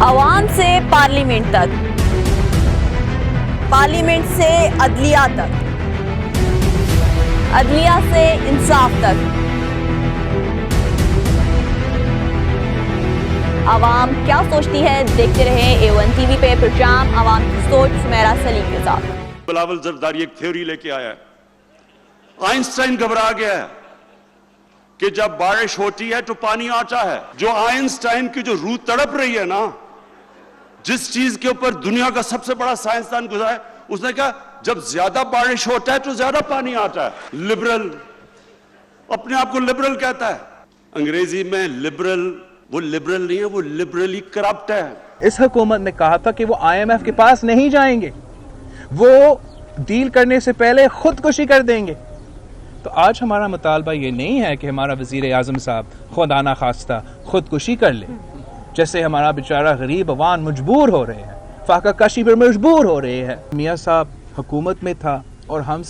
عوام سے پارلیمنٹ تک، پارلیمنٹ سے عدلیہ تک، عدلیہ سے انصاف تک، عوام کیا سوچتی ہے؟ دیکھتے رہیں A1 ٹی وی پہ پروگرام عوام کی سوچ سمیرہ سلیم کے ساتھ۔ بلاول زرداری ایک تھیوری لے کے آیا ہے۔ آئنسٹائن گھبرا گیا ہے کہ جب بارش ہوتی ہے تو پانی آتا ہے۔ جو آئنسٹائن کی جو روح تڑپ رہی ہے نا، جس چیز کے اوپر دنیا کا سب سے بڑا سائنسدان گزرا ہے، اس نے کہا جب زیادہ بارش ہوتا ہے تو زیادہ پانی آتا ہے۔ لبرل اپنے آپ کو لبرل کہتا ہے۔ انگریزی میں لبرل وہ لبرل نہیں ہے، وہ لبرلی کرپٹ ہے۔ اس حکومت نے کہا تھا کہ وہ IMF کے پاس نہیں جائیں گے، وہ ڈیل کرنے سے پہلے خودکشی کر دیں گے۔ تو آج ہمارا مطالبہ یہ نہیں ہے کہ ہمارا وزیر اعظم صاحب خدا نخواستہ خودکشی کر لے، جیسے ہمارا بیچارہ غریب عوام مجبور ہو رہے ہیں، فاقہ کشی پر مجبور ہو رہے ہیں۔ میاں صاحب حکومت میں تھا اور ہم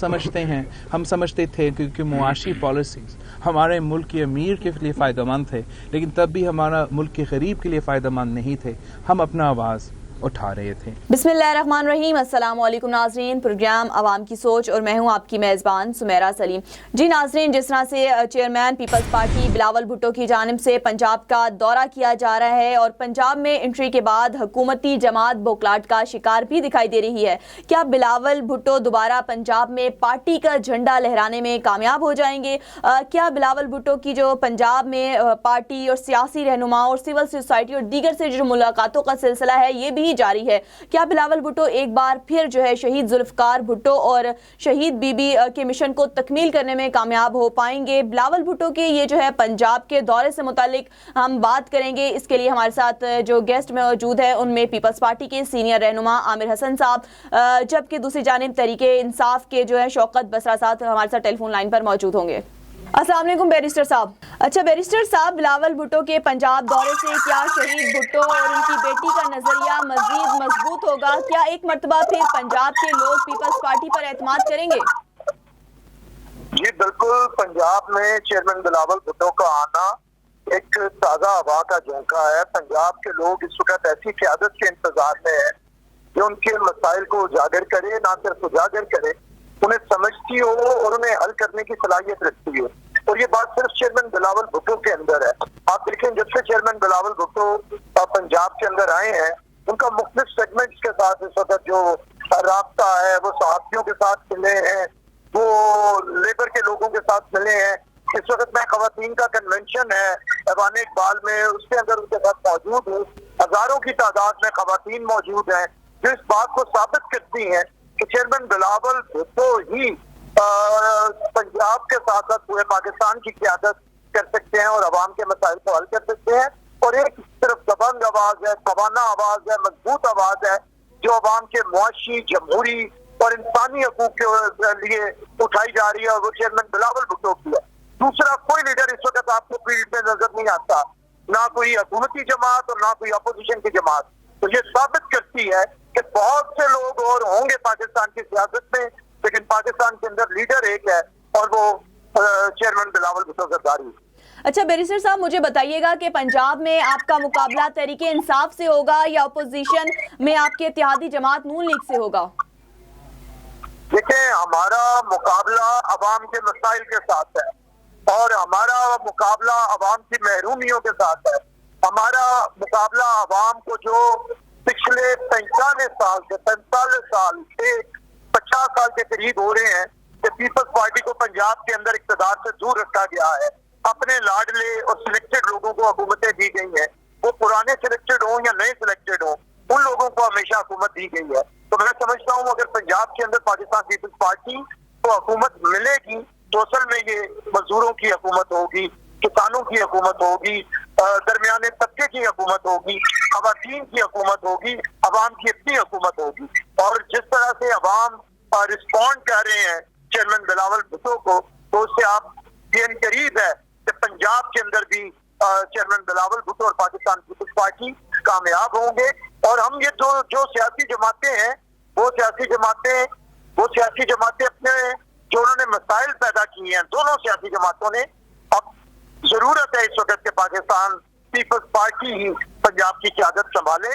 سمجھتے تھے کیونکہ معاشی پالیسیز ہمارے ملک کے امیر کے لیے فائدہ مند تھے، لیکن تب بھی ہمارا ملک کے غریب کے لیے فائدہ مند نہیں تھے۔ ہم اپنا آواز اٹھا رہے تھے۔ بسم اللہ الرحمن الرحیم۔ السلام علیکم ناظرین، پروگرام عوام کی سوچ اور میں ہوں آپ کی میزبان سمیرہ سلیم۔ جی ناظرین، جس طرح سے چیئرمین پیپلز پارٹی بلاول بھٹو کی جانب سے پنجاب کا دورہ کیا جا رہا ہے اور پنجاب میں انٹری کے بعد حکومتی جماعت بوکلاٹ کا شکار بھی دکھائی دے رہی ہے، کیا بلاول بھٹو دوبارہ پنجاب میں پارٹی کا جھنڈا لہرانے میں کامیاب ہو جائیں گے؟ کیا بلاول بھٹو کی جو پنجاب میں پارٹی اور سیاسی رہنماؤں اور سول سوسائٹی اور دیگر سے جو ملاقاتوں کا سلسلہ ہے یہ بھی جاری ہے، کیا بلاول بھٹو ایک بار پھر جو ہے شہید ذوالفقار بھٹو اور شہید بی بی کے مشن کو تکمیل کرنے میں کامیاب ہو پائیں گے؟ بلاول بھٹو کے یہ جو ہے پنجاب کے دورے سے متعلق ہم بات کریں گے۔ اس کے لیے ہمارے ساتھ جو گیسٹ میں موجود ہے ان میں پیپلز پارٹی کے سینئر رہنما عامر حسن صاحب، جبکہ دوسری جانب تحریک انصاف کے جو ہے شوکت بسرا صاحب ہمارے ساتھ ٹیلی فون لائن پر موجود ہوں گے۔ السلام علیکم بیرسٹر صاحب۔ اچھا بیرسٹر صاحب، بلاول بھٹو کے پنجاب دورے سے کیا شہید بھٹو اور ان کی بیٹی کا نظریہ مزید مضبوط ہوگا؟ کیا ایک مرتبہ پھر پنجاب کے لوگ پیپلز پارٹی پر اعتماد کریں گے؟ جی بالکل، پنجاب میں چیئرمین بلاول بھٹو کا آنا ایک تازہ ہوا کا جھونکا ہے۔ پنجاب کے لوگ اس وقت ایسی قیادت کے انتظار میں ہیں جو ان کے مسائل کو اجاگر کرے، نہ صرف اجاگر کرے، انہیں سمجھتی ہو اور انہیں حل کرنے کی صلاحیت رکھتی ہو۔ اور یہ بات صرف چیئرمین بلاول بھٹو کے اندر ہے۔ آپ دیکھیں جب سے چیئرمین بلاول بھٹو پنجاب کے اندر آئے ہیں، ان کا مختلف سیگمنٹس کے ساتھ اس وقت جو رابطہ ہے، وہ صحافیوں کے ساتھ ملے ہیں، وہ لیبر کے لوگوں کے ساتھ ملے ہیں۔ اس وقت میں خواتین کا کنونشن ہے ایوان اقبال میں، اس کے اندر ان کے ساتھ موجود ہوں۔ ہزاروں کی تعداد میں خواتین موجود ہیں جو اس بات کو ثابت کرتی ہیں کہ چیئرمین بلاول بھٹو ہی پنجاب کے ساتھ ساتھ پورے پاکستان کی قیادت کر سکتے ہیں اور عوام کے مسائل کو حل کر سکتے ہیں۔ اور ایک صرف دبنگ آواز ہے، توانا آواز ہے، مضبوط آواز ہے جو عوام کے معاشی، جمہوری اور انسانی حقوق کے لیے اٹھائی جا رہی ہے، اور وہ چیئرمین بلاول بھٹو کی ہے۔ دوسرا کوئی لیڈر اس وقت آپ کو فیلڈ میں نظر نہیں آتا، نہ کوئی حکومتی جماعت اور نہ کوئی اپوزیشن کی جماعت۔ تو یہ ثابت کرتی ہے کہ بہت سے لوگ اور ہوں گے پاکستان کی سیاست میں، لیکن پاکستان کے اندر لیڈر ایک ہے اور وہ چیئرمین بلاول بھٹو زرداری۔ اچھا بیرسٹر صاحب، مجھے بتائیے گا کہ پنجاب میں آپ کا مقابلہ تحریک انصاف سے ہوگا یا اپوزیشن میں آپ کے اتحادی جماعت نون لیگ سے ہوگا؟ دیکھیں، ہمارا مقابلہ عوام کے مسائل کے ساتھ ہے اور ہمارا مقابلہ عوام کی محرومیوں کے ساتھ ہے۔ ہمارا مقابلہ عوام کو جو پچھلے 45 سال سے 50 سال کے قریب ہو رہے ہیں کہ پیپلز پارٹی کو پنجاب کے اندر اقتدار سے دور رکھا گیا ہے، اپنے لاڈلے اور سلیکٹڈ لوگوں کو حکومتیں دی گئی ہیں، وہ پرانے سلیکٹڈ ہوں یا نئے سلیکٹڈ ہوں، ان لوگوں کو ہمیشہ حکومت دی گئی ہے۔ تو میں سمجھتا ہوں اگر پنجاب کے اندر پاکستان پیپلز پارٹی کو حکومت ملے گی تو اصل میں یہ مزدوروں کی حکومت ہوگی، کسانوں کی حکومت ہوگی، درمیانے طبقے کی حکومت ہوگی، خواتین کی حکومت ہوگی، عوام کی اپنی حکومت ہوگی۔ اور جس طرح سے عوام رسپونڈ کر رہے ہیں چیئرمین بلاول بھٹو کو، تو اس سے آپ یہ قریب ہے کہ پنجاب کے اندر بھی چیئرمین بلاول بھٹو اور پاکستان پیپلز پارٹی کامیاب ہوں گے۔ اور ہم یہ جو سیاسی جماعتیں ہیں، وہ سیاسی جماعتیں اپنے جو انہوں نے مسائل پیدا کیے ہیں، دونوں سیاسی جماعتوں نے، اب ضرورت ہے اس وقت کہ پاکستان پیپلز پارٹی ہی پنجاب کی قیادت سنبھالے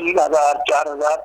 3000 4000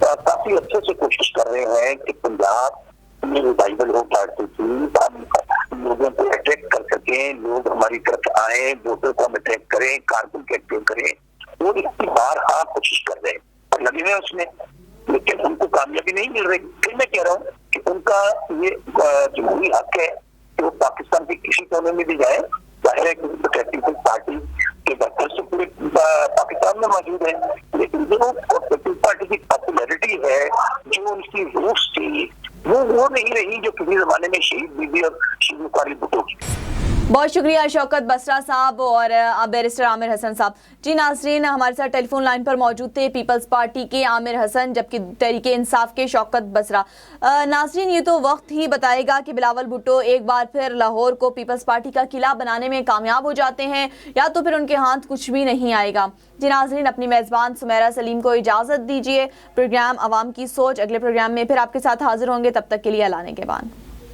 کافی اچھے سے کوشش کر رہے ہیں کہ پنجاب میں ریوائول ہو پارٹی کی، لوگوں کو اٹریکٹ کر سکیں، لوگ ہماری طرف آئیں، ووٹر کو ہم اٹریکٹ کریں، کارکن کے ایکٹیو کریں. وہ اس کی بارہا کوشش کر رہے ہیں اور لگے ہوئے اس میں، لیکن ان کو کامیابی نہیں مل رہی. پھر میں کہہ رہا ہوں کہ ان کا یہ جمہوری حق ہے کہ وہ پاکستان کے کسی کونے میں بھی جائے. ظاہر ہے کہ پیپلز پارٹی کے دفتر سے پورے پاکستان میں موجود ہے، لیکن جو پیپلز پارٹی کی پاپولیرٹی ہے، جو ان کی روٹس تھی، وہ نہیں رہی جو کسی زمانے میں شہید بی بی اور شہید مکاری بھٹو کی. بہت شکریہ شوکت بسرا صاحب اور بیرسٹر عامر حسن صاحب. جی ناظرین، ہمارے ساتھ ٹیلی فون لائن پر موجود تھے پیپلز پارٹی کے عامر حسن جبکہ تحریک انصاف کے شوکت بسرا. ناظرین، یہ تو وقت ہی بتائے گا کہ بلاول بھٹو ایک بار پھر لاہور کو پیپلز پارٹی کا قلعہ بنانے میں کامیاب ہو جاتے ہیں یا تو پھر ان کے ہاتھ کچھ بھی نہیں آئے گا. جی ناظرین، اپنی میزبان سمیرہ سلیم کو اجازت دیجیے. پروگرام عوام کی سوچ اگلے پروگرام میں پھر آپ کے ساتھ حاضر ہوں گے. تب تک کے لیے اللہ نگہبان.